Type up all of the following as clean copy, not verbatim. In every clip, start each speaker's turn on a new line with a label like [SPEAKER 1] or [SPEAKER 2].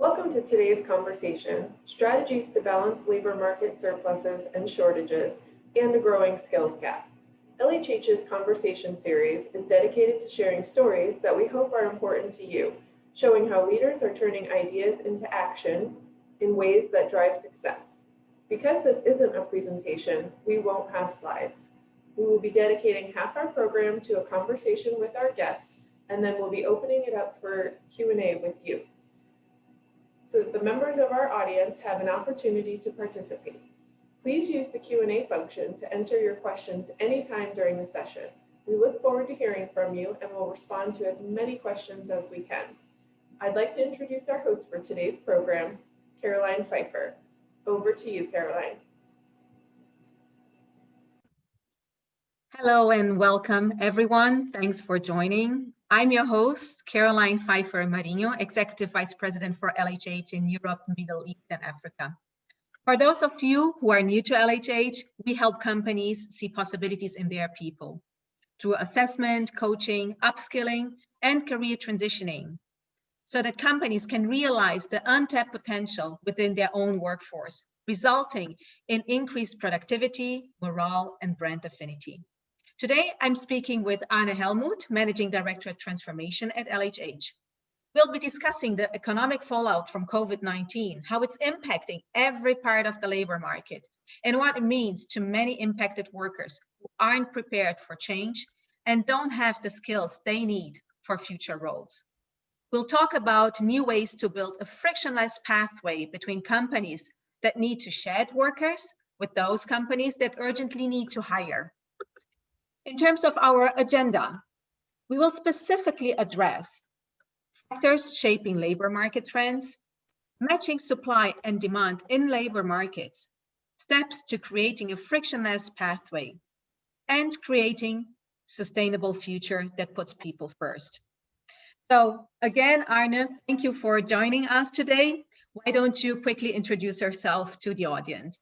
[SPEAKER 1] Welcome to today's conversation, Strategies to Balance Labor Market Surpluses and Shortages and a Growing Skills Gap. LHH's conversation series is dedicated to sharing stories that we hope are important to you, showing how leaders are turning ideas into action in ways that drive success. Because this isn't a presentation, we won't have slides. We will be dedicating half our program to a conversation with our guests, and then we'll be opening it up for Q&A with you, so that the members of our audience have an opportunity to participate. Please use the Q&A function to enter your questions anytime during the session. We look forward to hearing from you and will respond to as many questions as we can. I'd like to introduce our host for today's program, Caroline Pfeiffer. Over to you, Caroline.
[SPEAKER 2] Hello and welcome, everyone. Thanks for joining. I'm your host, Caroline Pfeiffer-Marinho, Executive Vice President for LHH in Europe, Middle East, and Africa. For those of you who are new to LHH, we help companies see possibilities in their people through assessment, coaching, upskilling, and career transitioning, so that companies can realize the untapped potential within their own workforce, resulting in increased productivity, morale, and brand affinity. Today, I'm speaking with Arne Hellmuth, Managing Director of Transformation at LHH. We'll be discussing the economic fallout from COVID-19, how it's impacting every part of the labor market, and what it means to many impacted workers who aren't prepared for change and don't have the skills they need for future roles. We'll talk about new ways to build a frictionless pathway between companies that need to shed workers with those companies that urgently need to hire. In terms of our agenda, we will specifically address factors shaping labor market trends, matching supply and demand in labor markets, steps to creating a frictionless pathway, and creating sustainable future that puts people first. So again, Arne, thank you for joining us today. Why don't you quickly introduce yourself to the audience?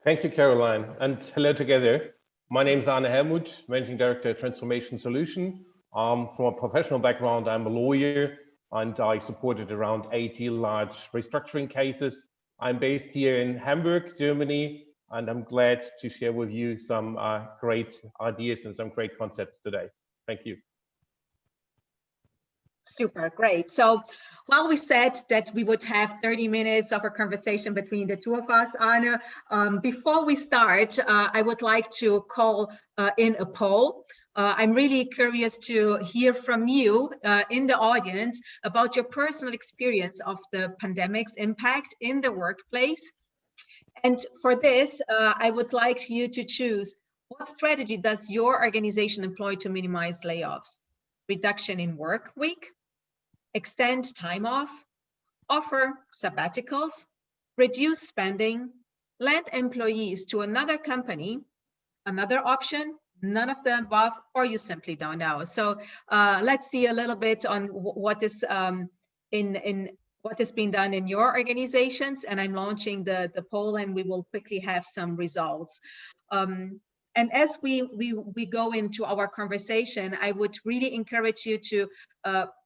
[SPEAKER 3] Thank you, Caroline, and hello together. My name is Arne Hellmuth, Managing Director of Transformation Solution. From a professional background, I'm a lawyer, and I supported around 80 large restructuring cases. I'm based here in Hamburg, Germany, and I'm glad to share with you some great ideas and some great concepts today. Thank you.
[SPEAKER 2] Super, great. So while we said that we would have 30 minutes of a conversation between the two of us, Arne, before we start, I would like to call in a poll. I'm really curious to hear from you in the audience about your personal experience of the pandemic's impact in the workplace. And for this, I would like you to choose, what strategy does your organization employ to minimize layoffs? Reduction in work week, extend time off, offer sabbaticals, reduce spending, lend employees to another company, another option, none of the above, or you simply don't know. So let's see a little bit on what is what has been done in your organizations, and I'm launching the poll, and we will quickly have some results. And as we go into our conversation, I would really encourage you to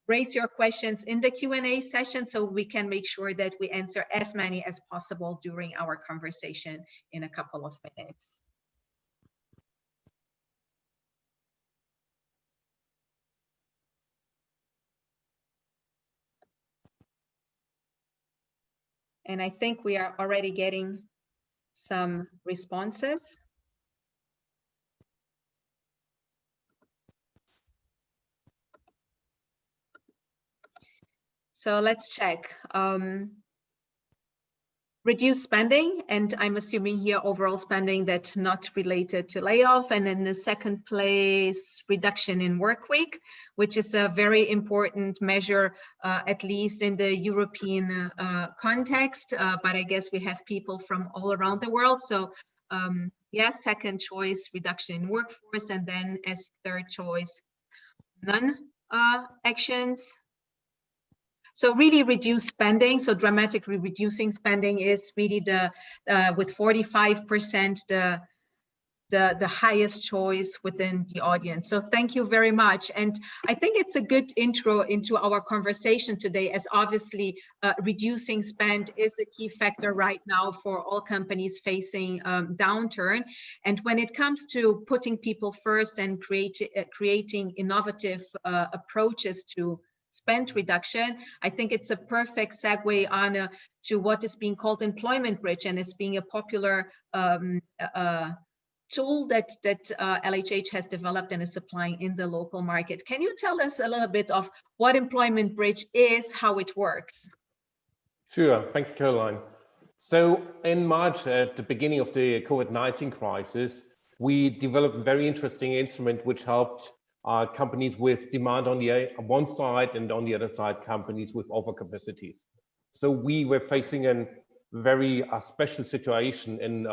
[SPEAKER 2] raise your questions in the Q&A session, so we can make sure that we answer as many as possible during our conversation in a couple of minutes. And I think we are already getting some responses. So let's check. Reduce spending, and I'm assuming here overall spending that's not related to layoff. And in the second place, reduction in work week, which is a very important measure, at least in the European context. But I guess we have people from all around the world. So yes, second choice, reduction in workforce. And then as third choice, none actions. So really reduce spending. So dramatically reducing spending is really the with 45% the the highest choice within the audience. So thank you very much. And I think it's a good intro into our conversation today, as obviously reducing spend is a key factor right now for all companies facing downturn. And when it comes to putting people first and creating innovative approaches to spend reduction, I think it's a perfect segue on to what is being called employment bridge, and it's being a popular tool that LHH has developed and is applying in the local market. Can you tell us a little bit of what employment bridge is, how it works?
[SPEAKER 3] Sure, thanks, Caroline. So in March, at the beginning of the COVID-19 crisis, we developed a very interesting instrument which helped companies with demand on the one side, and on the other side, companies with overcapacities. So we were facing a very special situation in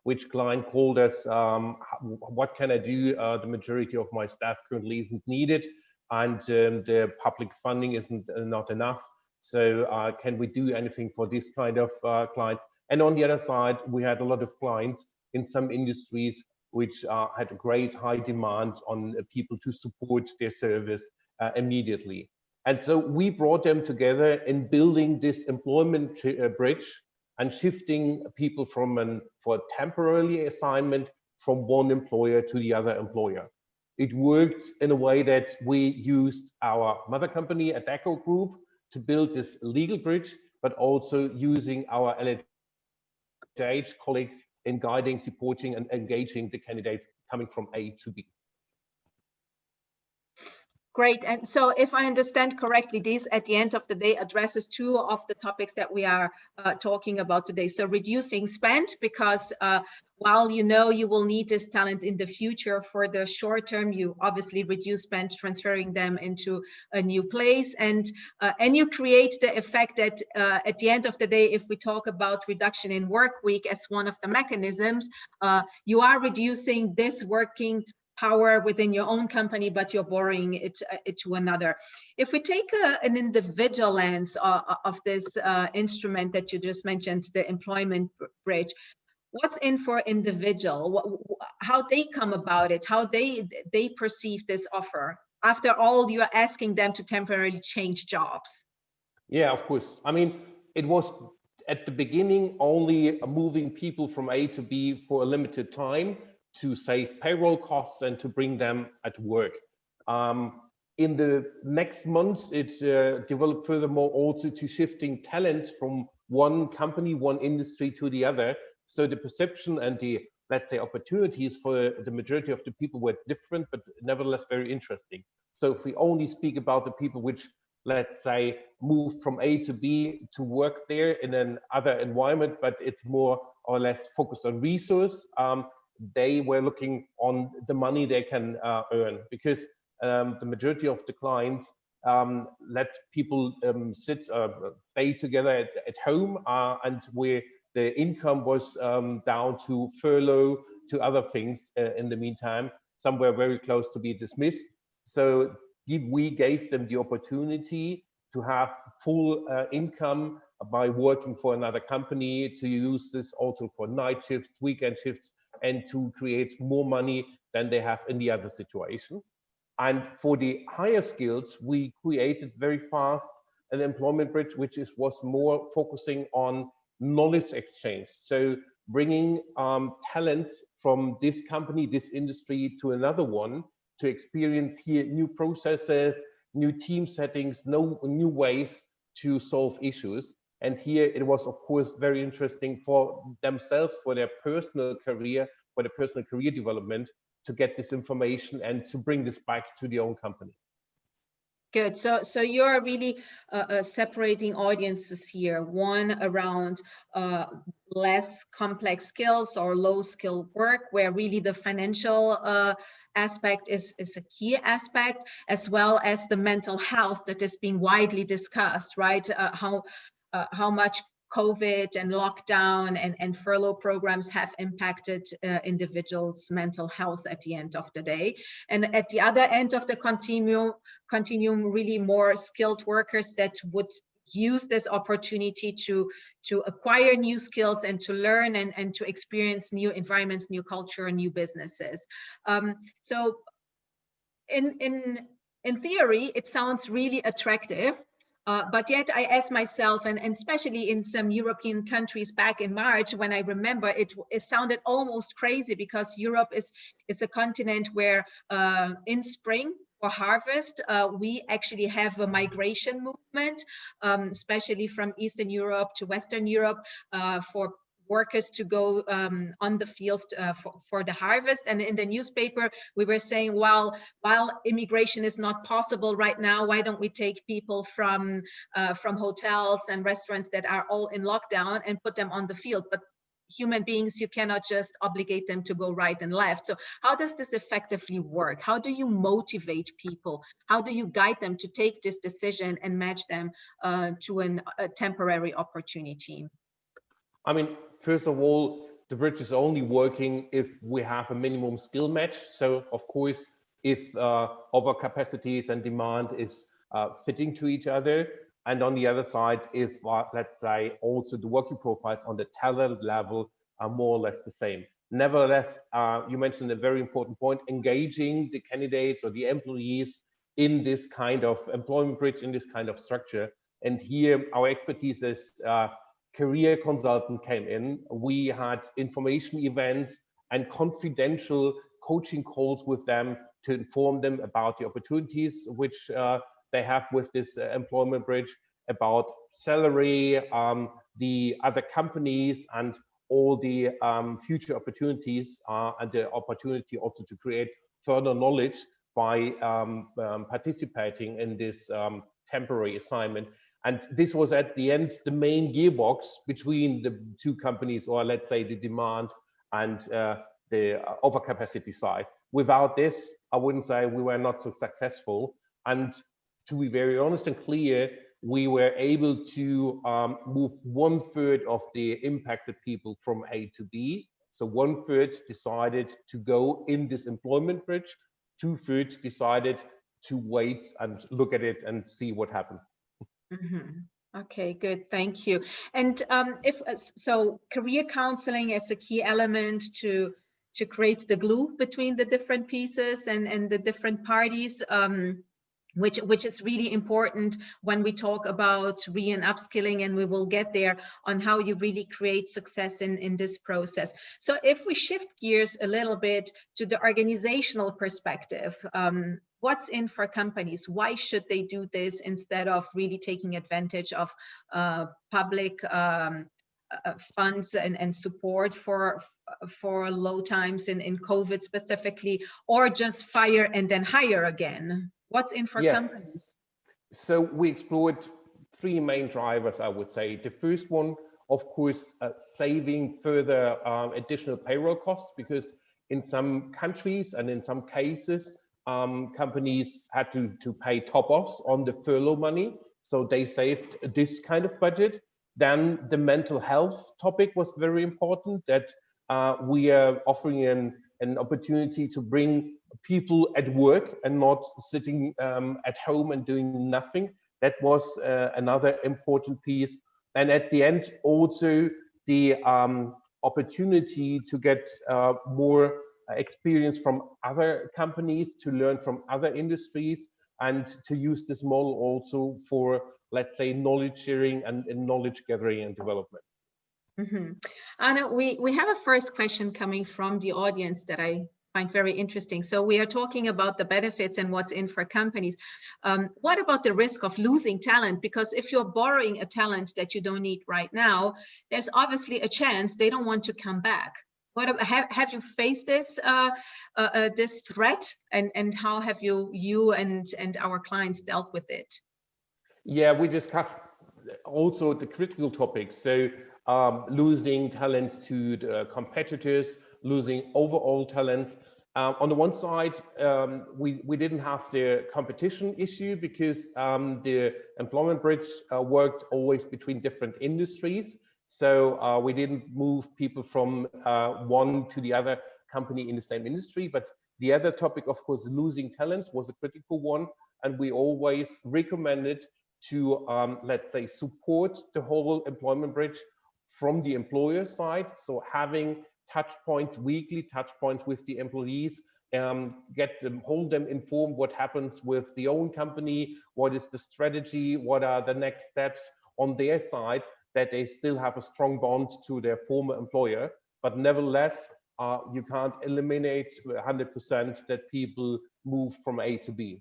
[SPEAKER 3] which client called us, what can I do? The majority of my staff currently isn't needed, and the public funding isn't not enough. So can we do anything for this kind of clients? And on the other side, we had a lot of clients in some industries which had a great high demand on people to support their service immediately. And so we brought them together in building this employment bridge and shifting people from for a temporary assignment from one employer to the other employer. It worked in a way that we used our mother company, Adecco Group, to build this legal bridge, but also using our LHH colleagues in guiding, supporting, and engaging the candidates coming from A to B.
[SPEAKER 2] Great. And so if I understand correctly, this at the end of the day addresses two of the topics that we are talking about today. So reducing spend, because while you know you will need this talent in the future, for the short term, you obviously reduce spend, transferring them into a new place. And you create the effect that at the end of the day, if we talk about reduction in work week as one of the mechanisms, you are reducing this working power within your own company, but you're borrowing it to another. If we take an individual lens of this instrument that you just mentioned, the employment bridge, what's in for individual? How they come about it, how they perceive this offer? After all, you're asking them to temporarily change jobs.
[SPEAKER 3] Yeah, of course. I mean, it was at the beginning only moving people from A to B for a limited time, to save payroll costs and to bring them at work. In the next months, it developed furthermore also to shifting talents from one company, one industry to the other. So the perception and the, let's say, opportunities for the majority of the people were different, but nevertheless very interesting. So if we only speak about the people which, let's say, moved from A to B to work there in another environment, but it's more or less focused on resource, they were looking on the money they can earn, because the majority of the clients let people stay together at home, and where the income was down to furlough, to other things in the meantime. Some were very close to be dismissed. So we gave them the opportunity to have full income by working for another company, to use this also for night shifts, weekend shifts, and to create more money than they have in the other situation. And for the higher skills, we created very fast an employment bridge, which was more focusing on knowledge exchange. So bringing talents from this company, this industry, to another one, to experience here new processes, new team settings, new ways to solve issues. And here it was, of course, very interesting for themselves, for their personal career, for their personal career development, to get this information and to bring this back to their own company.
[SPEAKER 2] Good. So you're really separating audiences here. One around less complex skills or low skill work, where really the financial aspect is a key aspect, as well as the mental health that is being widely discussed, right? How much COVID and lockdown and furlough programs have impacted individuals' mental health at the end of the day. And at the other end of the continuum, really more skilled workers that would use this opportunity to acquire new skills and to learn and to experience new environments, new culture, and new businesses. So in theory, it sounds really attractive. But yet I asked myself, and especially in some European countries back in March, when I remember it sounded almost crazy, because Europe is a continent where in spring for harvest, we actually have a migration movement, especially from Eastern Europe to Western Europe, for workers to go on the fields for the harvest. And in the newspaper, we were saying, while immigration is not possible right now, why don't we take people from hotels and restaurants that are all in lockdown and put them on the field? But human beings, you cannot just obligate them to go right and left. So how does this effectively work? How do you motivate people? How do you guide them to take this decision and match them to a temporary opportunity?
[SPEAKER 3] I mean, first of all, the bridge is only working if we have a minimum skill match. So, of course, if overcapacities and demand is fitting to each other, and on the other side, if let's say also the working profiles on the talent level are more or less the same. Nevertheless, you mentioned a very important point: engaging the candidates or the employees in this kind of employment bridge, in this kind of structure. And here, our expertise is career consultant came in. We had information events and confidential coaching calls with them to inform them about the opportunities which they have with this employment bridge, about salary, the other companies, and all the future opportunities, and the opportunity also to create further knowledge by participating in this temporary assignment. And this was at the end the main gearbox between the two companies, or let's say the demand and the overcapacity side. Without this, I wouldn't say we were not so successful. And to be very honest and clear, we were able to move 1/3 of the impacted people from A to B. So 1/3 decided to go in this employment bridge, 2/3 decided to wait and look at it and see what happened.
[SPEAKER 2] Mm-hmm. Okay, good, thank you. And if so, career counseling is a key element to create the glue between the different pieces and the different parties, which is really important when we talk about re and upskilling, and we will get there on how you really create success in this process. So if we shift gears a little bit to the organizational perspective, what's in for companies? Why should they do this instead of really taking advantage of public funds and support for low times in COVID specifically, or just fire and then hire again? What's in for companies?
[SPEAKER 3] So we explored 3 main drivers, I would say. The first one, of course, saving further additional payroll costs, because in some countries and in some cases, companies had to pay top-offs on the furlough money. So they saved this kind of budget. Then the mental health topic was very important, that we are offering an opportunity to bring people at work and not sitting at home and doing nothing. That was another important piece. And at the end, also the opportunity to get more experience from other companies, to learn from other industries, and to use this model also for, let's say, knowledge sharing and knowledge gathering and development.
[SPEAKER 2] Mm-hmm. Anna, we have a first question coming from the audience that I find very interesting. So we are talking about the benefits and what's in for companies. What about the risk of losing talent? Because if you're borrowing a talent that you don't need right now, there's obviously a chance they don't want to come back. What have you faced this this threat, and how have you and our clients dealt with it?
[SPEAKER 3] Yeah, we discussed also the critical topics. So losing talents to the competitors, losing overall talents. On the one side, we didn't have the competition issue, because the employment bridge worked always between different industries. So we didn't move people from one to the other company in the same industry. But the other topic, of course, losing talents, was a critical one. And we always recommended to, let's say, support the whole employment bridge from the employer side. So having touch points, weekly touch points with the employees, get them, hold them informed what happens with the own company, what is the strategy, what are the next steps on their side, that they still have a strong bond to their former employer. But nevertheless, you can't eliminate 100% that people move from A to B.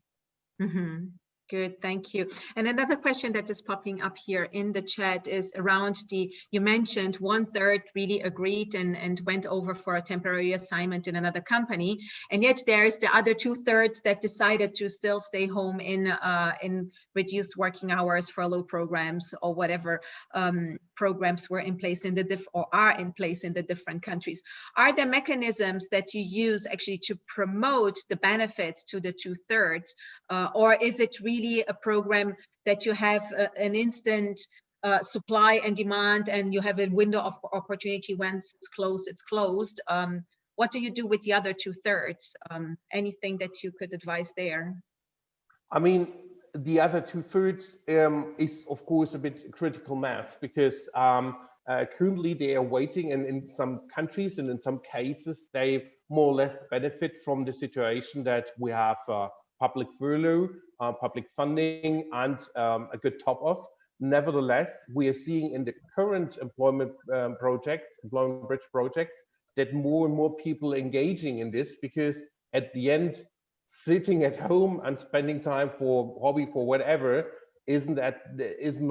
[SPEAKER 2] Mm-hmm. Good, thank you. And another question that is popping up here in the chat is around you mentioned 1/3 really agreed and went over for a temporary assignment in another company. And yet there's the other 2/3 that decided to still stay home in reduced working hours, furlough programs, or whatever programs were in place or are in place in the different countries. Are there mechanisms that you use actually to promote the benefits to the 2/3, or is it really a program that you have an instant supply and demand, and you have a window of opportunity? Once it's closed, it's closed. What do you do with the other 2/3? Anything that you could advise there?
[SPEAKER 3] I mean, the other 2/3 is of course a bit critical math, because currently they are waiting, and in some countries and in some cases they more or less benefit from the situation that we have public furlough, public funding, and a good top-off. Nevertheless, we are seeing in the current employment bridge projects, that more and more people engaging in this, because at the end, sitting at home and spending time for hobby, for whatever, is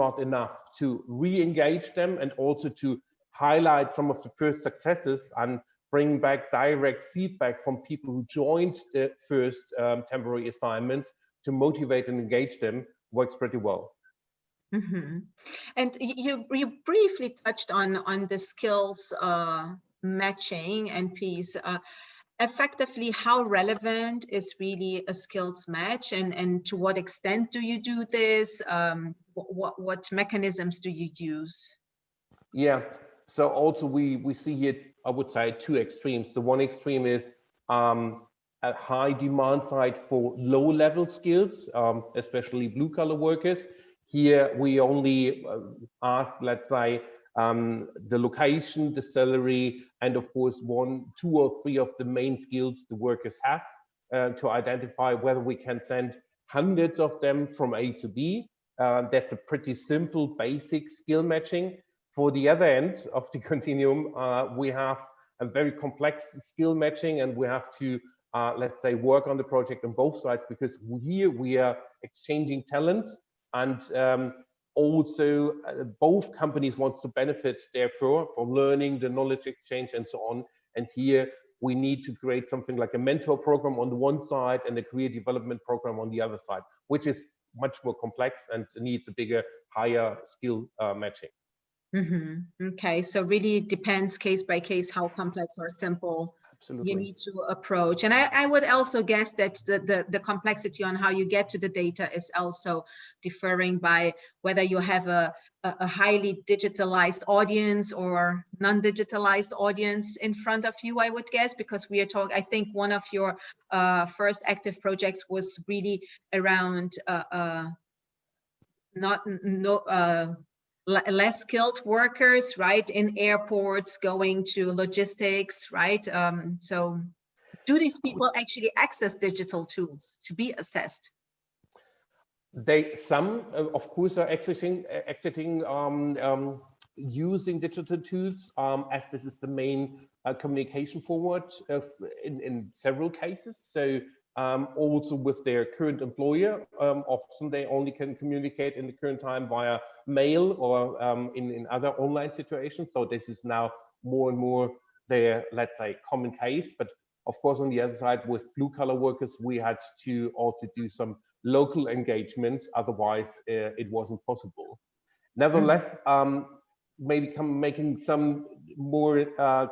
[SPEAKER 3] not enough to re-engage them, and also to highlight some of the first successes and bring back direct feedback from people who joined the first temporary assignments, to motivate and engage them, works pretty well.
[SPEAKER 2] Mm-hmm. And you briefly touched on the skills matching and piece. Effectively, how relevant is really a skills match, and to what extent do you do this? What mechanisms do you use?
[SPEAKER 3] Yeah, so also we see here, I would say, two extremes. The one extreme is a high demand side for low-level skills, especially blue-collar workers. Here we only ask, let's say, the location, the salary, and of course 1, 2, or 3 of the main skills the workers have, to identify whether we can send hundreds of them from A to B. That's a pretty simple, basic skill matching. For the other end of the continuum, we have a very complex skill matching, and we have to, let's say, work on the project on both sides, because here we are exchanging talents, and also both companies want to benefit therefore from learning, the knowledge exchange, and so on. And here we need to create something like a mentor program on the one side and a career development program on the other side, which is much more complex and needs a bigger, higher skill matching.
[SPEAKER 2] Mm-hmm. Okay, so really depends case by case how complex or simple
[SPEAKER 3] Absolutely.
[SPEAKER 2] You need to approach. And I would also guess that the complexity on how you get to the data is also differing by whether you have a highly digitalized audience or non-digitalized audience in front of you, I would guess, because we are talking, I think one of your first active projects was really around less skilled workers, right, in airports, going to logistics, right? So do these people actually access digital tools to be assessed?
[SPEAKER 3] Some of course are exiting using digital tools, as this is the main communication forward in several cases. So also with their current employer, often they only can communicate in the current time via mail or in other online situations. So this is now more and more their, let's say, common case. But of course, on the other side, with blue-collar workers, we had to also do some local engagement. Otherwise, it wasn't possible. Nevertheless, maybe making some more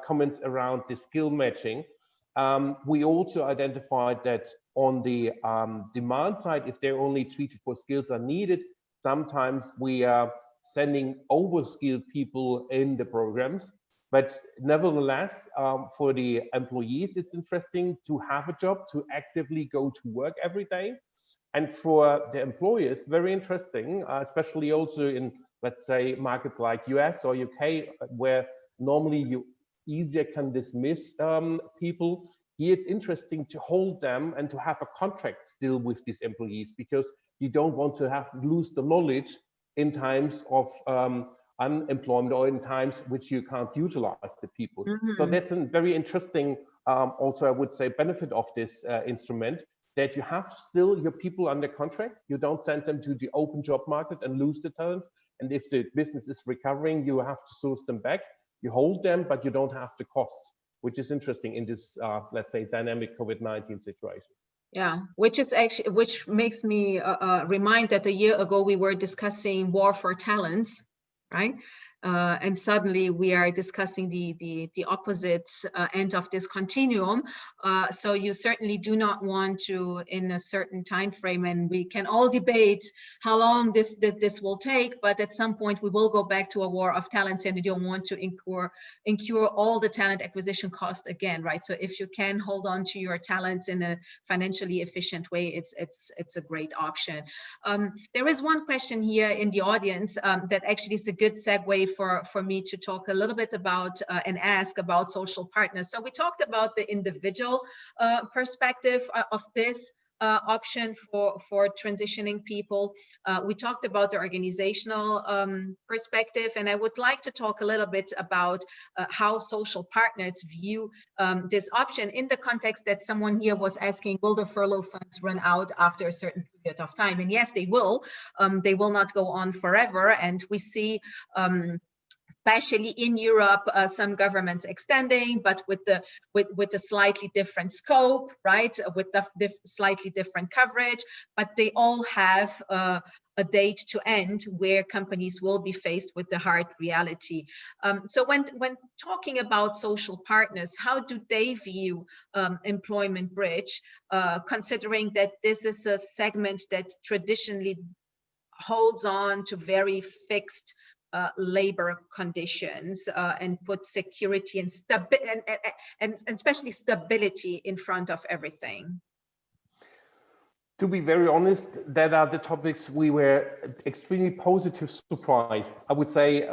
[SPEAKER 3] comments around the skill matching. We also identified that on the demand side, if they're only 3 to 4 skills are needed, sometimes we are sending over-skilled people in the programs. But nevertheless, for the employees, it's interesting to have a job, to actively go to work every day. And for the employers, very interesting, especially also in, let's say, markets like US or UK, where normally you easier can dismiss people. Here it's interesting to hold them and to have a contract still with these employees, because you don't want to lose the knowledge in times of unemployment or in times which you can't utilize the people. So that's a very interesting, also I would say, benefit of this instrument, that you have still your people under contract. You don't send them to the open job market and lose the talent. And if the business is recovering, you have to source them back. You hold them, but you don't have the costs, which is interesting in this, let's say, dynamic COVID-19 situation.
[SPEAKER 2] Yeah, which makes me remind that a year ago we were discussing war for talents, right? And suddenly we are discussing the opposite end of this continuum. So you certainly do not want to, in a certain time frame, and we can all debate how long this will take, but at some point we will go back to a war of talents, and you don't want to incur all the talent acquisition cost again, right? So if you can hold on to your talents in a financially efficient way, it's a great option. There is one question here in the audience that actually is a good segue for me to talk a little bit about and ask about social partners. So we talked about the individual perspective of this option for transitioning people. We talked about the organizational perspective, and I would like to talk a little bit about how social partners view this option in the context that someone here was asking, will the furlough funds run out after a certain period of time? And yes, they will. They will not go on forever, and we see especially in Europe, some governments extending, but with a slightly different scope, right? With the slightly different coverage, but they all have a date to end where companies will be faced with the hard reality. So when talking about social partners, how do they view employment bridge, considering that this is a segment that traditionally holds on to very fixed labor conditions and put security and especially stability in front of everything?
[SPEAKER 3] To be very honest, that are the topics we were extremely positive surprised. I would say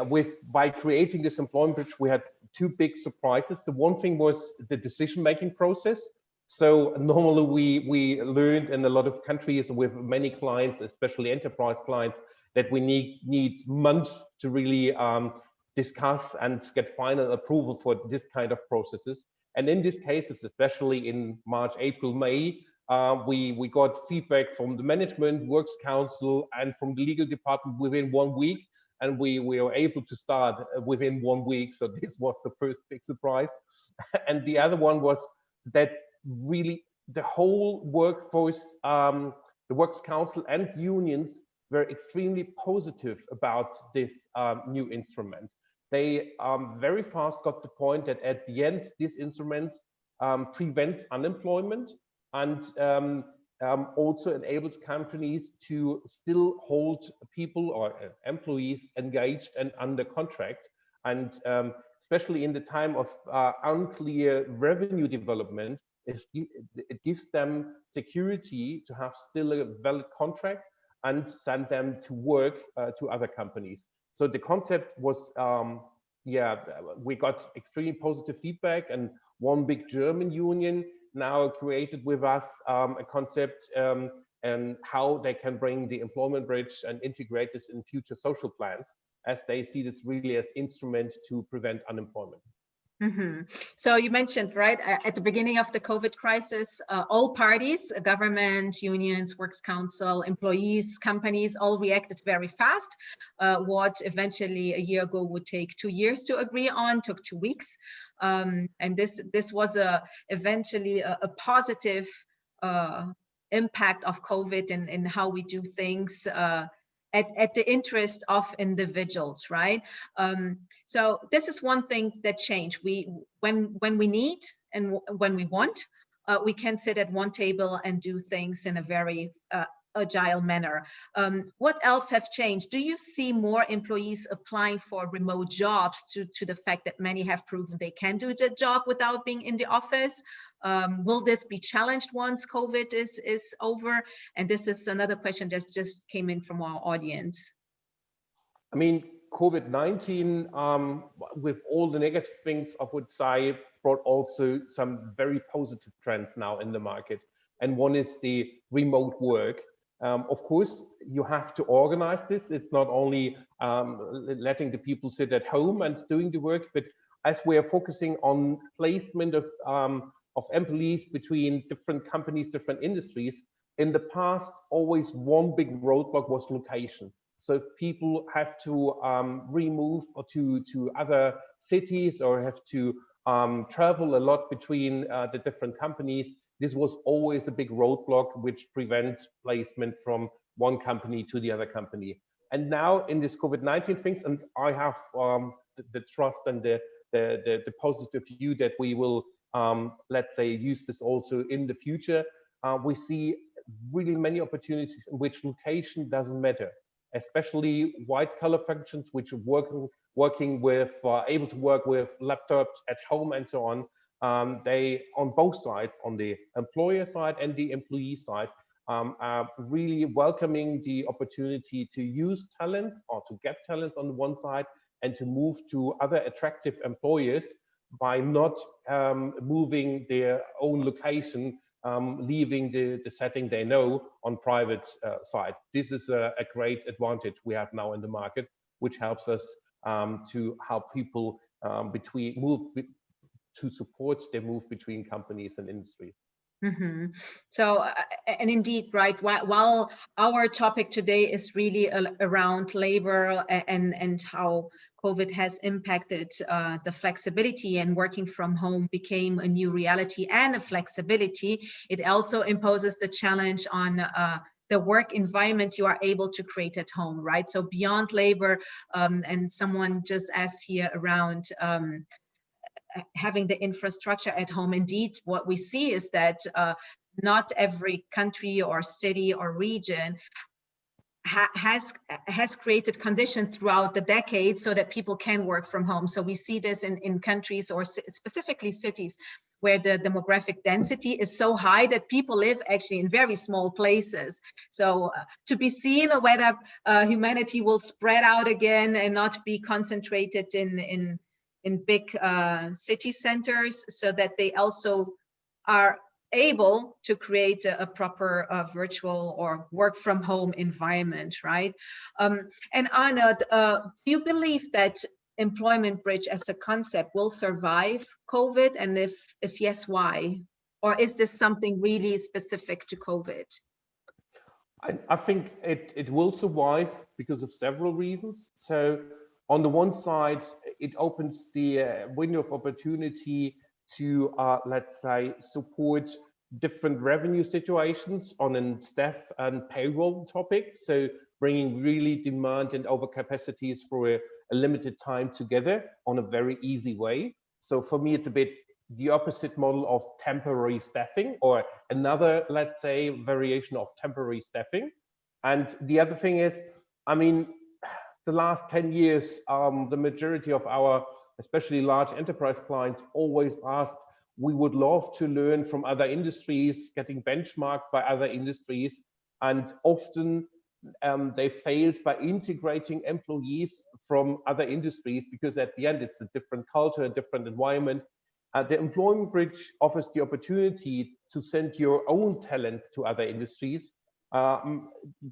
[SPEAKER 3] by creating this employment bridge, we had two big surprises. The one thing was the decision-making process. So normally we learned in a lot of countries with many clients, especially enterprise clients, that we need months to really discuss and get final approval for this kind of processes. And in these cases, especially in March, April, May, we got feedback from the management, works council, and from the legal department within 1 week. And we were able to start within 1 week. So this was the first big surprise. And the other one was that really the whole workforce, the works council and unions were extremely positive about this new instrument. They very fast got the point that at the end, this instrument prevents unemployment and also enables companies to still hold people or employees engaged and under contract. And especially in the time of unclear revenue development, it gives them security to have still a valid contract and send them to work to other companies. So the concept was, we got extremely positive feedback, and one big German union now created with us a concept and how they can bring the employment bridge and integrate this in future social plans, as they see this really as instrument to prevent unemployment.
[SPEAKER 2] Mm-hmm. So you mentioned, right, at the beginning of the COVID crisis, all parties, government, unions, works council, employees, companies, all reacted very fast. What eventually a year ago would take 2 years to agree on took 2 weeks. And this was eventually a positive impact of COVID in how we do things at the interest of individuals, right? So this is one thing that changed. When we need and when we want, we can sit at one table and do things in a very agile manner. What else have changed? Do you see more employees applying for remote jobs to the fact that many have proven they can do the job without being in the office? Will this be challenged once COVID is over? And this is another question that just came in from our audience.
[SPEAKER 3] I mean, COVID-19, with all the negative things, I would say, brought also some very positive trends now in the market. And one is the remote work. Of course, you have to organize this. It's not only letting the people sit at home and doing the work, but as we are focusing on placement of employees between different companies, different industries, in the past, always one big roadblock was location. So if people have to remove or to other cities or have to travel a lot between the different companies, this was always a big roadblock which prevents placement from one company to the other company. And now in this COVID-19 things, and I have the trust and the positive view that we will, let's say, use this also in the future. We see really many opportunities in which location doesn't matter, especially white-collar functions which are working with, able to work with laptops at home and so on. They, on both sides, on the employer side and the employee side, are really welcoming the opportunity to use talents or to get talents on the one side and to move to other attractive employers by not moving their own location, leaving the setting they know on private side. This is a great advantage we have now in the market, which helps us to help people to support their move between companies and industries.
[SPEAKER 2] Mm-hmm. So, and indeed, right, while our topic today is really around labor and how COVID has impacted the flexibility, and working from home became a new reality and a flexibility, it also imposes the challenge on the work environment you are able to create at home, right? So beyond labor, and someone just asked here around having the infrastructure at home. Indeed, what we see is that not every country or city or region has created conditions throughout the decades so that people can work from home. So we see this in countries, or specifically cities, where the demographic density is so high that people live actually in very small places. So to be seen whether humanity will spread out again and not be concentrated in big city centers, so that they also are able to create a proper virtual or work from home environment, right? And Arne, do you believe that employment bridge as a concept will survive COVID? And if yes, why? Or is this something really specific to COVID?
[SPEAKER 3] I think it will survive because of several reasons. So on the one side, it opens the window of opportunity to, let's say, support different revenue situations on a staff and payroll topic. So bringing really demand and overcapacities for a limited time together on a very easy way. So for me, it's a bit the opposite model of temporary staffing, or another, let's say, variation of temporary staffing. And the other thing is, I mean, the last 10 years, the majority of our, especially large enterprise clients, always asked, we would love to learn from other industries, getting benchmarked by other industries. And often they failed by integrating employees from other industries, because at the end, it's a different culture, a different environment. The employment bridge offers the opportunity to send your own talent to other industries,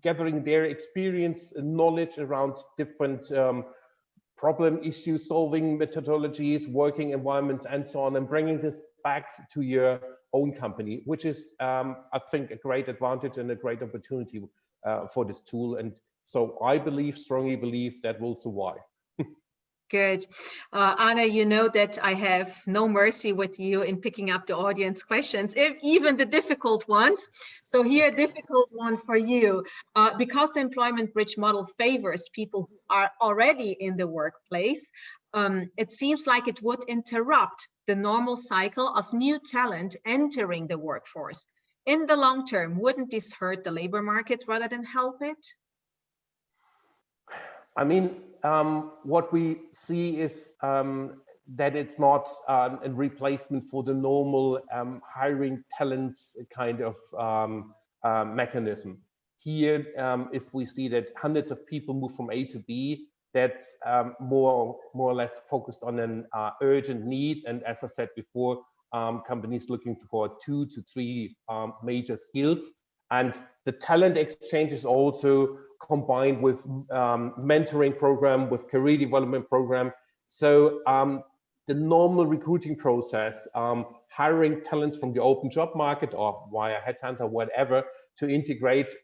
[SPEAKER 3] gathering their experience and knowledge around different problem issue solving methodologies, working environments, and so on, and bringing this back to your own company, which is, I think, a great advantage and a great opportunity for this tool. And so I strongly believe that will survive.
[SPEAKER 2] Good. Arne, you know that I have no mercy with you in picking up the audience questions, even the difficult ones. So here, a difficult one for you. Because the employment bridge model favors people who are already in the workplace, it seems like it would interrupt the normal cycle of new talent entering the workforce. In the long term, wouldn't this hurt the labor market rather than help it?
[SPEAKER 3] I mean, what we see is that it's not a replacement for the normal hiring talents kind of mechanism. Here, if we see that hundreds of people move from A to B, that's more or less focused on an urgent need. And as I said before, companies looking for 2 to 3 major skills. And the talent exchange is also combined with mentoring program, with career development program. So the normal recruiting process, hiring talents from the open job market or via headhunter, whatever, to integrate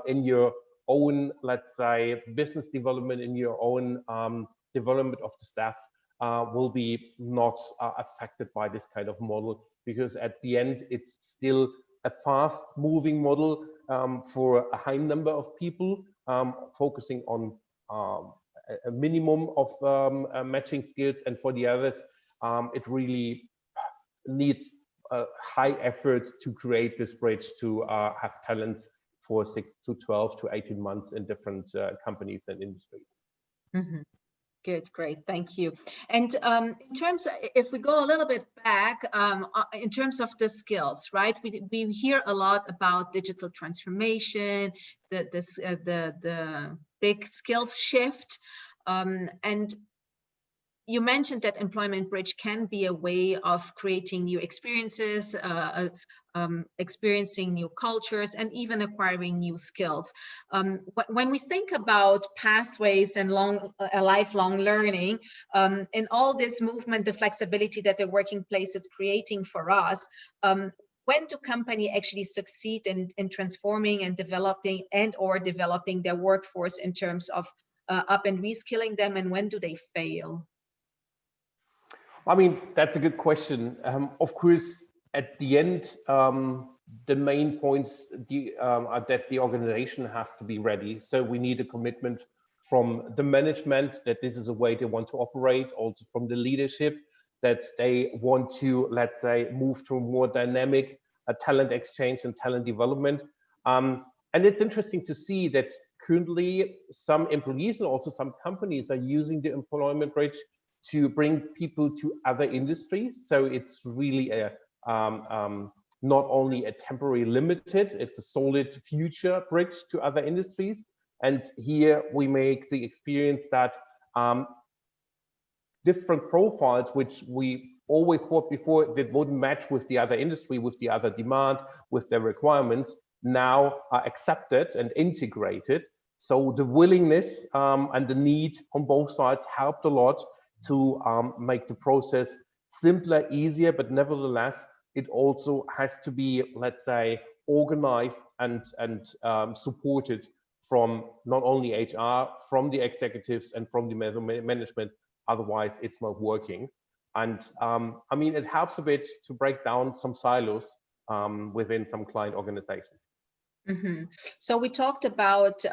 [SPEAKER 3] in your own, let's say, business development, in your own development of the staff, will be not affected by this kind of model, because at the end, it's still a fast moving model for a high number of people, focusing on a minimum of matching skills, and for the others, it really needs high effort to create this bridge to have talents for 6 to 12 to 18 months in different companies and industries.
[SPEAKER 2] Mm-hmm. Good, great, thank you. And in terms, if we go a little bit back, in terms of the skills, right? We hear a lot about digital transformation, the big skills shift, and you mentioned that Employment Bridge can be a way of creating new experiences, experiencing new cultures, and even acquiring new skills. When we think about pathways and lifelong learning, in all this movement, the flexibility that the working place is creating for us, when do companies actually succeed in transforming and developing developing their workforce in terms of up and reskilling them, and when do they fail?
[SPEAKER 3] I mean, that's a good question. Of course, at the end, the main points are that the organization has to be ready. So we need a commitment from the management that this is a way they want to operate, also from the leadership that they want to, let's say, move to a more dynamic talent exchange and talent development. And it's interesting to see that currently some employees and also some companies are using the Employment Bridge to bring people to other industries. So it's really a not only a temporary limited, it's a solid future bridge to other industries. And here we make the experience that different profiles, which we always thought before that wouldn't match with the other industry, with the other demand, with their requirements, now are accepted and integrated. So the willingness and the need on both sides helped a lot to make the process simpler, easier, but nevertheless, it also has to be, let's say, organized and supported from not only HR, from the executives and from the management. Otherwise, it's not working. And I mean, it helps a bit to break down some silos within some client organizations.
[SPEAKER 2] Mm-hmm. So we talked about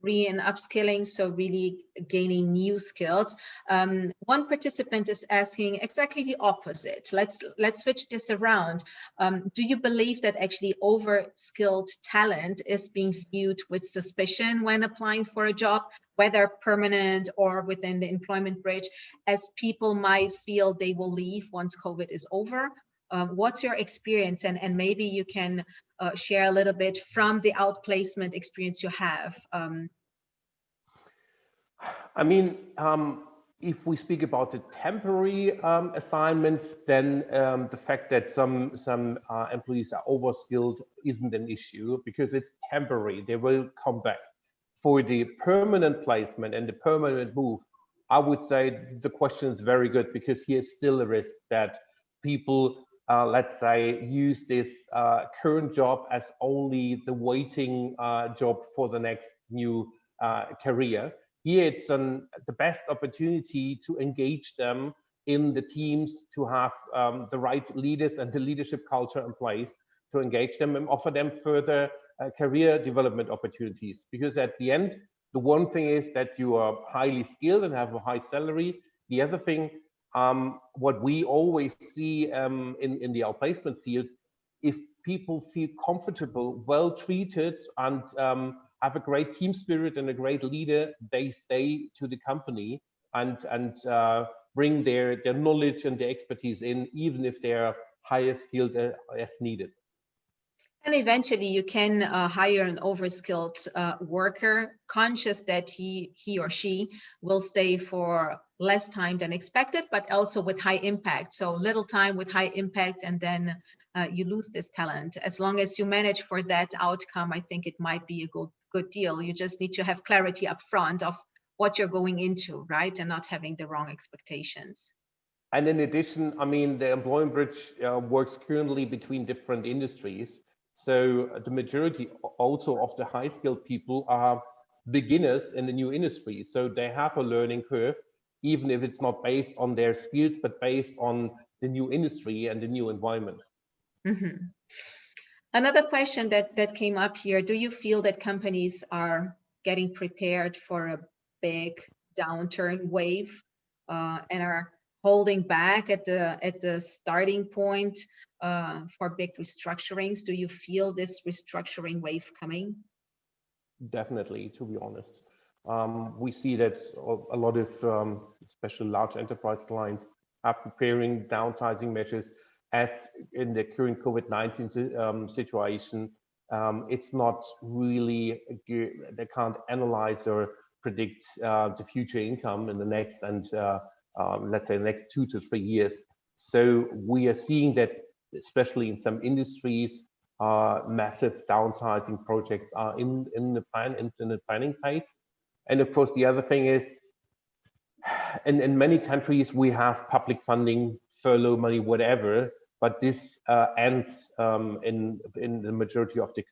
[SPEAKER 2] re and upskilling, so really gaining new skills. One participant is asking exactly the opposite. Let's switch this around. Do you believe that actually over-skilled talent is being viewed with suspicion when applying for a job, whether permanent or within the Employment Bridge, as people might feel they will leave once COVID is over? What's your experience? And maybe you can share a little bit from the outplacement experience you have.
[SPEAKER 3] I mean, if we speak about the temporary assignments, then the fact that some employees are overskilled isn't an issue because it's temporary. They will come back. For the permanent placement and the permanent move, I would say the question is very good because here's still a risk that people let's say, use this current job as only the waiting job for the next new career. Here it's the best opportunity to engage them in the teams, to have the right leaders and the leadership culture in place, to engage them and offer them further career development opportunities. Because at the end, the one thing is that you are highly skilled and have a high salary. The other thing, what we always see in the outplacement field, if people feel comfortable, well treated, and have a great team spirit and a great leader, they stay to the company and bring their knowledge and their expertise in, even if they are higher skilled as needed.
[SPEAKER 2] And eventually you can hire an overskilled worker, conscious that he or she will stay for less time than expected, but also with high impact. So little time with high impact, and then you lose this talent. As long as you manage for that outcome, I think it might be a good deal. You just need to have clarity up front of what you're going into, right? And not having the wrong expectations.
[SPEAKER 3] And in addition, I mean, the employment bridge works currently between different industries. So the majority also of the high skilled people are beginners in the new industry. So they have a learning curve, even if it's not based on their skills, but based on the new industry and the new environment.
[SPEAKER 2] Mm-hmm. Another question that came up here, do you feel that companies are getting prepared for a big downturn wave and are holding back at the starting point for big restructurings? Do you feel this restructuring wave coming?
[SPEAKER 3] Definitely, to be honest. We see that a lot of especially large enterprise clients are preparing downsizing measures. As in the current COVID-19 situation, it's not really good. They can't analyze or predict the future income in the next and let's say the next 2 to 3 years. So we are seeing that, especially in some industries, massive downsizing projects are in the planning phase. And of course, the other thing is, in many countries we have public funding, furlough money, whatever, but this ends in the majority of the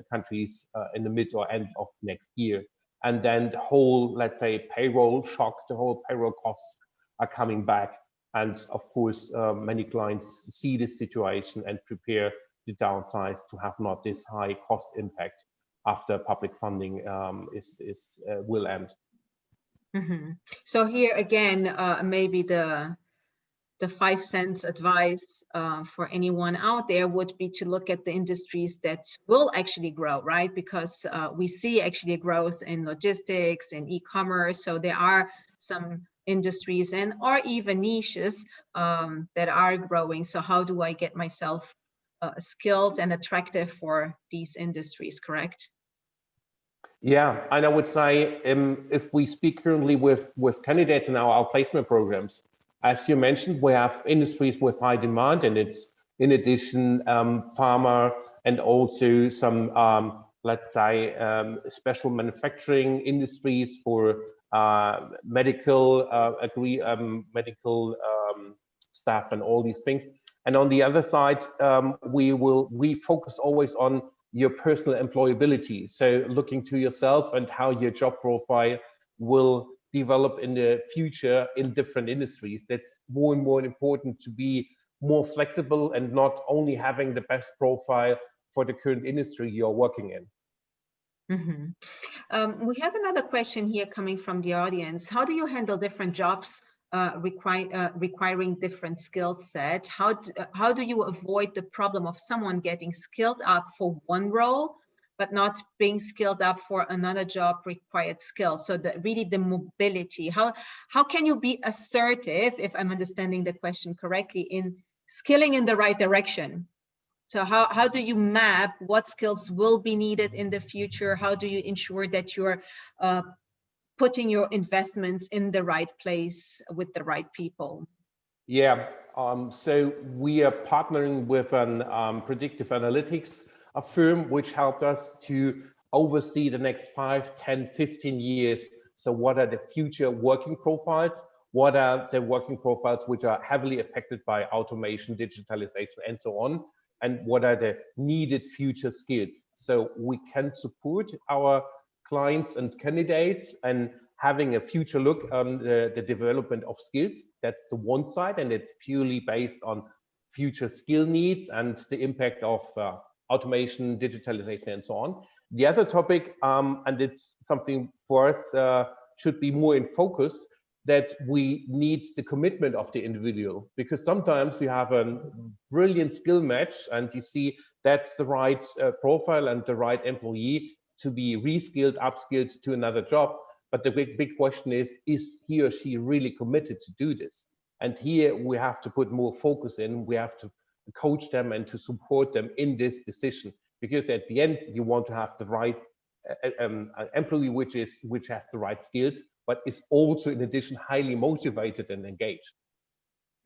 [SPEAKER 3] countries in the mid or end of next year. And then the whole, let's say, payroll shock, the whole payroll costs are coming back. And of course, many clients see this situation and prepare to downsize to have not this high cost impact after public funding will end.
[SPEAKER 2] Mm-hmm. So here again, maybe the 5 cents advice for anyone out there would be to look at the industries that will actually grow, right? Because we see actually a growth in logistics and e-commerce. So there are some industries and or even niches that are growing. So how do I get myself skilled and attractive for these industries, correct?
[SPEAKER 3] Yeah, and I would say if we speak currently with candidates in our placement programs, as you mentioned, we have industries with high demand, and it's in addition pharma and also some let's say special manufacturing industries for medical medical staff and all these things. And on the other side, we focus always on your personal employability. So looking to yourself and how your job profile will develop in the future in different industries. That's more and more important, to be more flexible and not only having the best profile for the current industry you're working in.
[SPEAKER 2] Mm-hmm. We have another question here coming from the audience. How do you handle different jobs requiring different skill sets? How do you avoid the problem of someone getting skilled up for one role but not being skilled up for another job required skills? So really the mobility, how can you be assertive, if I'm understanding the question correctly, in skilling in the right direction? So how do you map what skills will be needed in the future? How do you ensure that you're putting your investments in the right place with the right people?
[SPEAKER 3] Yeah, so we are partnering with an predictive analytics firm which helped us to oversee the next 5, 10, 15 years. So what are the future working profiles? What are the working profiles which are heavily affected by automation, digitalization, and so on? And what are the needed future skills? So we can support our clients and candidates and having a future look on the development of skills. That's the one side, and it's purely based on future skill needs and the impact of automation, digitalization, and so on. The other topic, and it's something for us should be more in focus, that we need the commitment of the individual, because sometimes you have a brilliant skill match and you see that's the right profile and the right employee to be reskilled, upskilled to another job. But the big question is he or she really committed to do this? And here we have to put more focus in. We have to coach them and to support them in this decision, because at the end you want to have the right employee which has the right skills, but is also in addition highly motivated and engaged.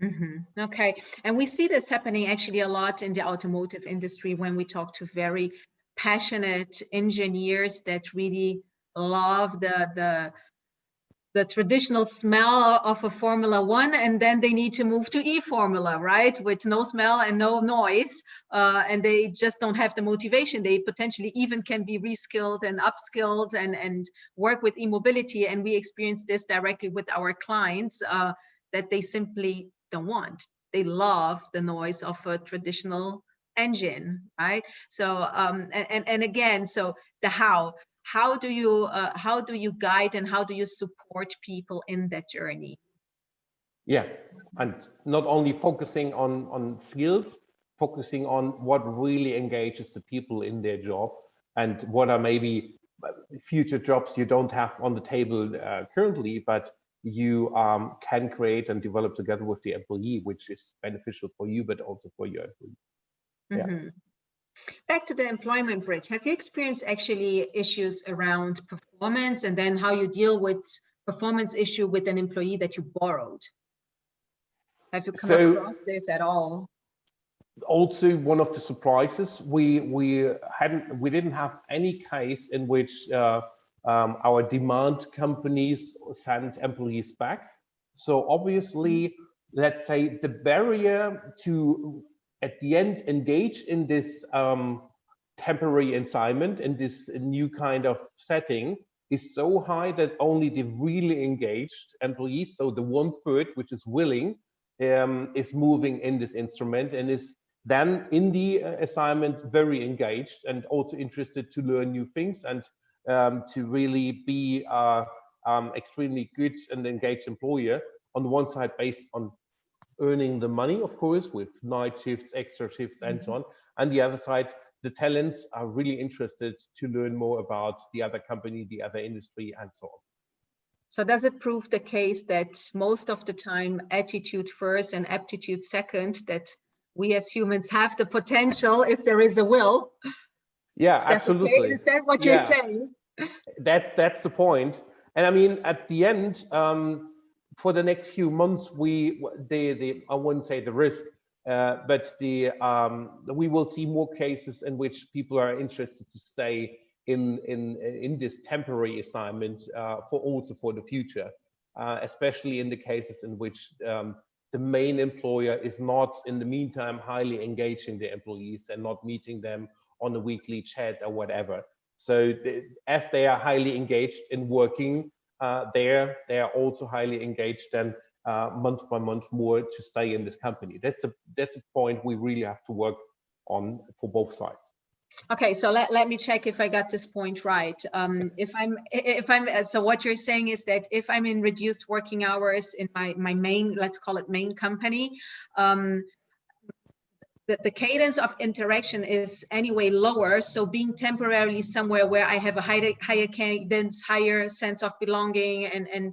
[SPEAKER 2] Mm-hmm. Okay, and we see this happening actually a lot in the automotive industry when we talk to very passionate engineers that really love the traditional smell of a Formula One, and then they need to move to e-Formula, right? With no smell and no noise, and they just don't have the motivation. They potentially even can be reskilled and upskilled and work with e-mobility. And we experience this directly with our clients, that they simply don't want. They love the noise of a traditional engine, right? So, and again, so the how do you guide and how do you support people in that journey?
[SPEAKER 3] Yeah, and not only focusing on skills, focusing on what really engages the people in their job, and what are maybe future jobs you don't have on the table currently, but you can create and develop together with the employee, which is beneficial for you, but also for your employee.
[SPEAKER 2] Mm-hmm.
[SPEAKER 3] Yeah.
[SPEAKER 2] Back to the employment bridge, have you experienced actually issues around performance, and then how you deal with performance issue with an employee that you borrowed? Have you come across this at all?
[SPEAKER 3] Also, one of the surprises, we didn't have any case in which our demand companies sent employees back. So obviously, let's say the barrier to at the end engage in this temporary assignment in this new kind of setting is so high that only the really engaged employees, so the 1/3 which is willing, is moving in this instrument and is then in the assignment very engaged and also interested to learn new things and to really be extremely good and engaged employer. On the one side, based on earning the money, of course, with night shifts, extra shifts, and so on. And the other side, the talents are really interested to learn more about the other company, the other industry, and so on.
[SPEAKER 2] So does it prove the case that most of the time attitude first and aptitude second, that we as humans have the potential if there is a will?
[SPEAKER 3] Yeah,
[SPEAKER 2] is that
[SPEAKER 3] absolutely.
[SPEAKER 2] Okay? Is that what you're saying?
[SPEAKER 3] That's the point. And I mean, at the end, for the next few months, I wouldn't say the risk, but we will see more cases in which people are interested to stay in this temporary assignment for the future, especially in the cases in which the main employer is not in the meantime highly engaging the employees and not meeting them on a weekly chat or whatever. So as they are highly engaged in working there, they are also highly engaged and month by month more to stay in this company. That's a point we really have to work on for both sides.
[SPEAKER 2] Okay, so let me check if I got this point right. So what you're saying is that if I'm in reduced working hours in my main, let's call it main company, the cadence of interaction is anyway lower. So being temporarily somewhere where I have a higher cadence, higher sense of belonging and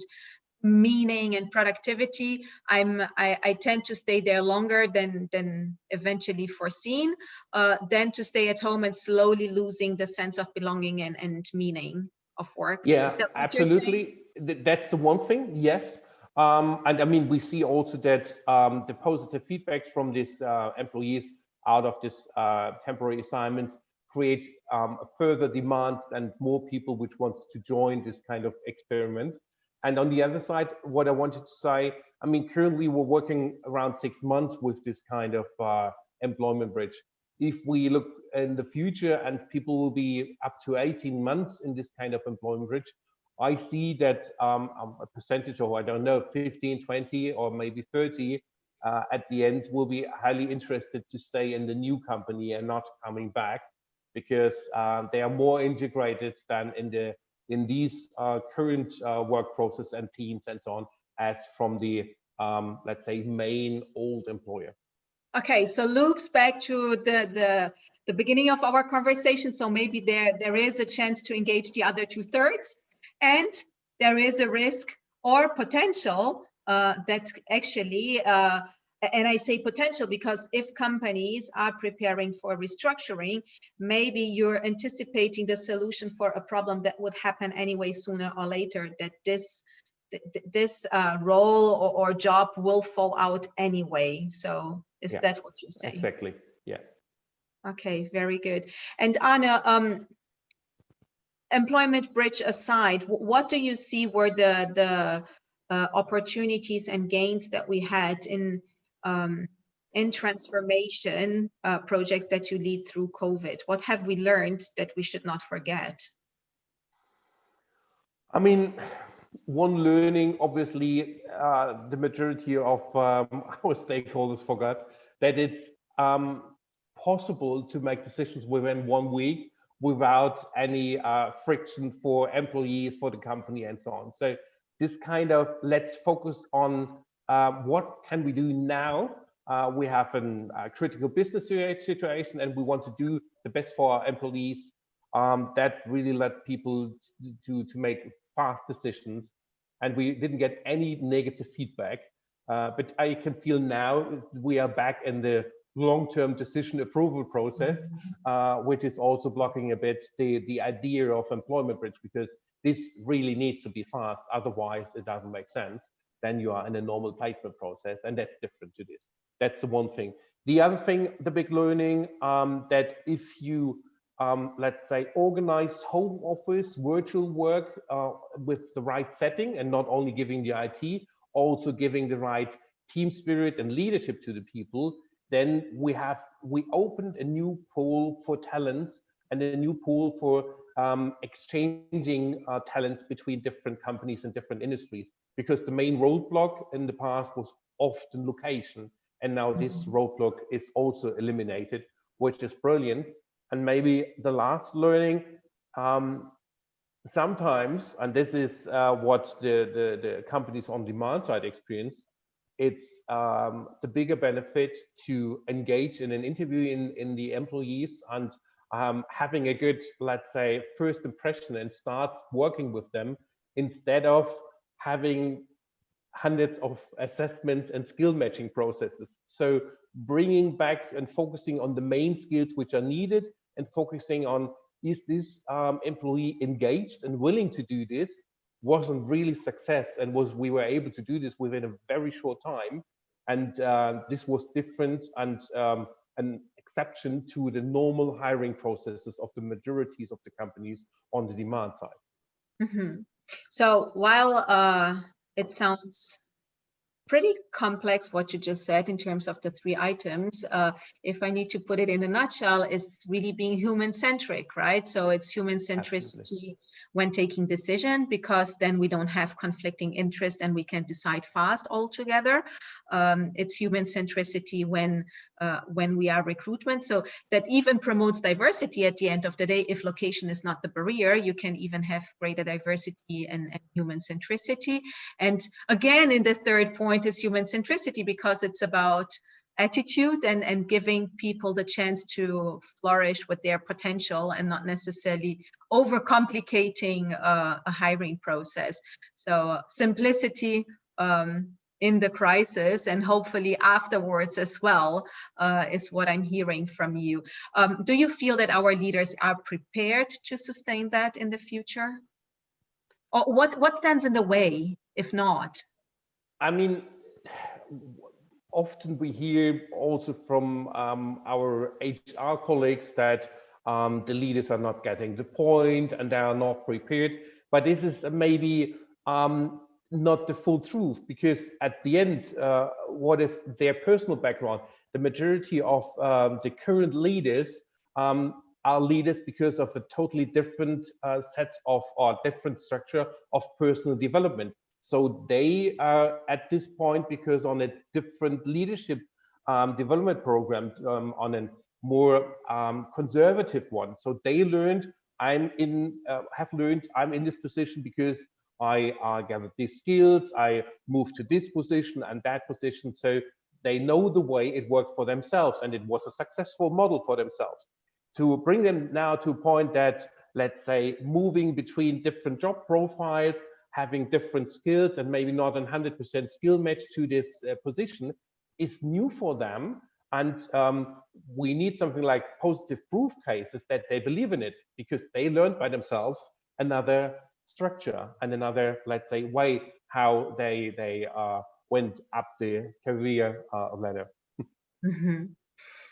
[SPEAKER 2] meaning and productivity, I tend to stay there longer than eventually foreseen, than to stay at home and slowly losing the sense of belonging and meaning of work.
[SPEAKER 3] Yeah, absolutely. That's the one thing, yes. And I mean, we see also that the positive feedback from these employees out of this temporary assignments create a further demand and more people which want to join this kind of experiment. And on the other side, what I wanted to say, I mean, currently we're working around 6 months with this kind of employment bridge. If we look in the future and people will be up to 18 months in this kind of employment bridge, I see that a percentage of, I don't know, 15, 20, or maybe 30 at the end will be highly interested to stay in the new company and not coming back, because they are more integrated than in these current work process and teams and so on, as from the, let's say, main old employer.
[SPEAKER 2] Okay, so loops back to the beginning of our conversation. So maybe there is a chance to engage the other 2/3. And there is a risk or potential that actually, and I say potential because if companies are preparing for restructuring, maybe you're anticipating the solution for a problem that would happen anyway sooner or later, that this role or job will fall out anyway. So is that what you say?
[SPEAKER 3] Exactly, yeah.
[SPEAKER 2] Okay, very good. And Arne, employment bridge aside, what do you see were the opportunities and gains that we had in transformation projects that you lead through COVID? What have we learned that we should not forget?
[SPEAKER 3] I mean, one learning, obviously, the majority of our stakeholders forgot that it's possible to make decisions within 1 week without any friction for employees, for the company, and so on. So this kind of, let's focus on what can we do now. We have a critical business situation and we want to do the best for our employees. That really led people to make fast decisions, and we didn't get any negative feedback. But I can feel now we are back in the long-term decision approval process, which is also blocking a bit the idea of employment bridge, because this really needs to be fast. Otherwise, it doesn't make sense. Then you are in a normal placement process, and that's different to this. That's the one thing. The other thing, the big learning, that if you let's say, organize home office, virtual work with the right setting, and not only giving the IT, also giving the right team spirit and leadership to the people, then we opened a new pool for talents and a new pool for exchanging talents between different companies and different industries, because the main roadblock in the past was often location, and now this roadblock is also eliminated, which is brilliant. And maybe the last learning, sometimes, and this is what the companies on demand side experience, it's the bigger benefit to engage in an interview in the employees and having a good, let's say, first impression and start working with them, instead of having hundreds of assessments and skill matching processes. So bringing back and focusing on the main skills which are needed, and focusing on, is this employee engaged and willing to do this, wasn't really success, and we were able to do this within a very short time. And this was different and an exception to the normal hiring processes of the majorities of the companies on the demand side.
[SPEAKER 2] Mm-hmm. So while it sounds pretty complex what you just said in terms of the 3 items, if I need to put it in a nutshell, is really being human-centric, right? So it's human centricity when taking decision, because then we don't have conflicting interest and we can decide fast all together. It's human centricity when we are recruitment, so that even promotes diversity at the end of the day. If location is not the barrier, you can even have greater diversity and human centricity. And again, in the third point is human centricity, because it's about attitude and giving people the chance to flourish with their potential and not necessarily overcomplicating a hiring process. So simplicity in the crisis, and hopefully afterwards as well, is what I'm hearing from you. Do you feel that our leaders are prepared to sustain that in the future? Or what stands in the way, if not?
[SPEAKER 3] I mean, often we hear also from our HR colleagues that the leaders are not getting the point and they are not prepared. But this is maybe not the full truth, because at the end, what is their personal background? The majority of the current leaders are leaders because of a totally different set of, or different structure of personal development. So they are at this point because on a different leadership development program, on a more conservative one. So they learned, I'm in this position because I gathered these skills, I moved to this position and that position. So they know the way it worked for themselves, and it was a successful model for themselves. To bring them now to a point that, let's say, moving between different job profiles, having different skills and maybe not a 100% skill match to this position is new for them. And we need something like positive proof cases that they believe in it, because they learned by themselves another structure and another, let's say, way how they went up the career ladder.
[SPEAKER 2] Mm-hmm.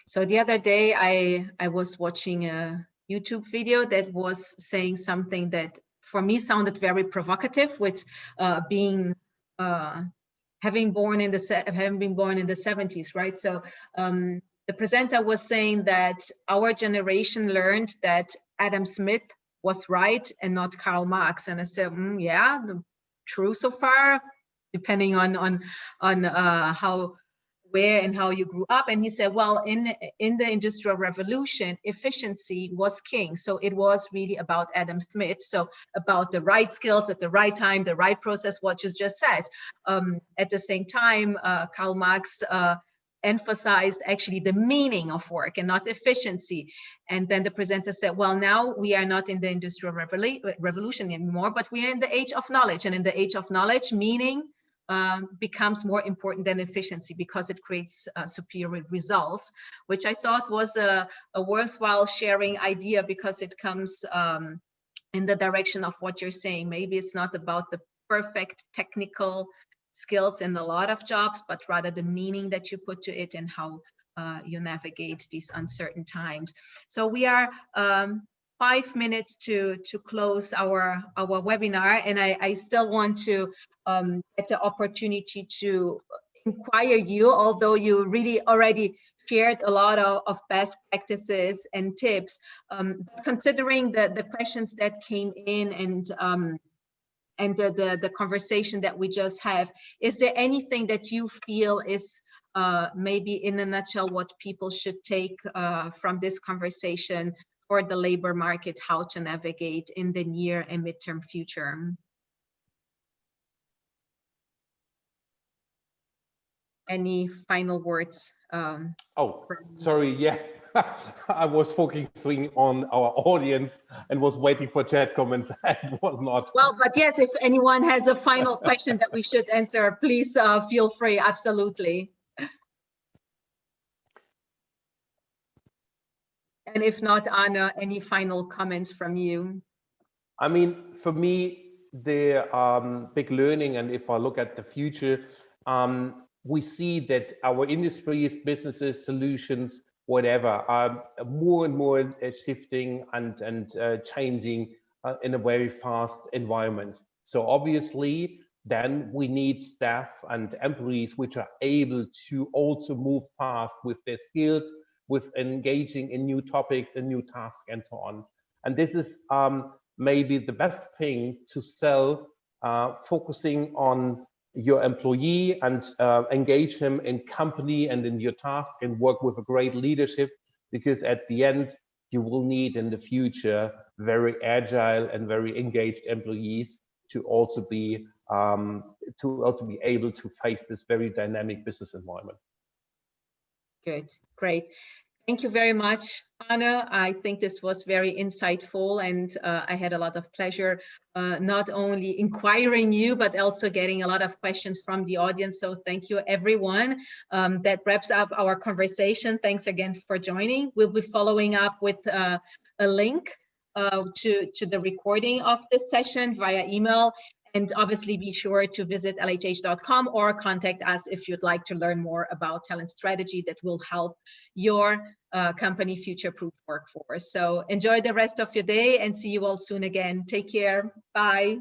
[SPEAKER 2] So the other day I was watching a YouTube video that was saying something that for me sounded very provocative, with being having been born in the 70s, right? So the presenter was saying that our generation learned that Adam Smith was right and not Karl Marx, and I said, yeah, true so far, depending on how, where and how you grew up. And he said, well, in the Industrial Revolution, efficiency was king. So it was really about Adam Smith. So about the right skills at the right time, the right process, what you just said. At the same time, Karl Marx emphasized actually the meaning of work and not efficiency. And then the presenter said, well, now we are not in the Industrial Revolution anymore, but we are in the age of knowledge. And in the age of knowledge, meaning becomes more important than efficiency, because it creates superior results, which I thought was a worthwhile sharing idea, because it comes in the direction of what you're saying. Maybe it's not about the perfect technical skills in a lot of jobs, but rather the meaning that you put to it and how you navigate these uncertain times. So we are 5 minutes to close our webinar, and I still want to get the opportunity to inquire you, although you really already shared a lot of best practices and tips. Considering the questions that came in and the conversation that we just have, is there anything that you feel is maybe in a nutshell what people should take from this conversation for the labor market, how to navigate in the near and midterm future? Any final words?
[SPEAKER 3] Oh, sorry, yeah. I was focusing on our audience and was waiting for chat comments and was not.
[SPEAKER 2] Well, but yes, if anyone has a final question that we should answer, please feel free, absolutely. And if not, Anna, any final comments from you?
[SPEAKER 3] I mean, for me, the big learning, and if I look at the future, we see that our industries, businesses, solutions, whatever, are more and more shifting and changing in a very fast environment. So obviously, then we need staff and employees which are able to also move fast with their skills, with engaging in new topics and new tasks and so on. And this is maybe the best thing to sell, focusing on your employee and engage him in company and in your task and work with a great leadership, because at the end you will need in the future very agile and very engaged employees to also be able to face this very dynamic business environment.
[SPEAKER 2] Good, great. Thank you very much, Anna. I think this was very insightful, and I had a lot of pleasure not only inquiring you, but also getting a lot of questions from the audience. So thank you, everyone. That wraps up our conversation. Thanks again for joining. We'll be following up with a link to the recording of this session via email. And obviously be sure to visit LHH.com or contact us if you'd like to learn more about talent strategy that will help your company future-proof workforce. So enjoy the rest of your day and see you all soon again. Take care. Bye.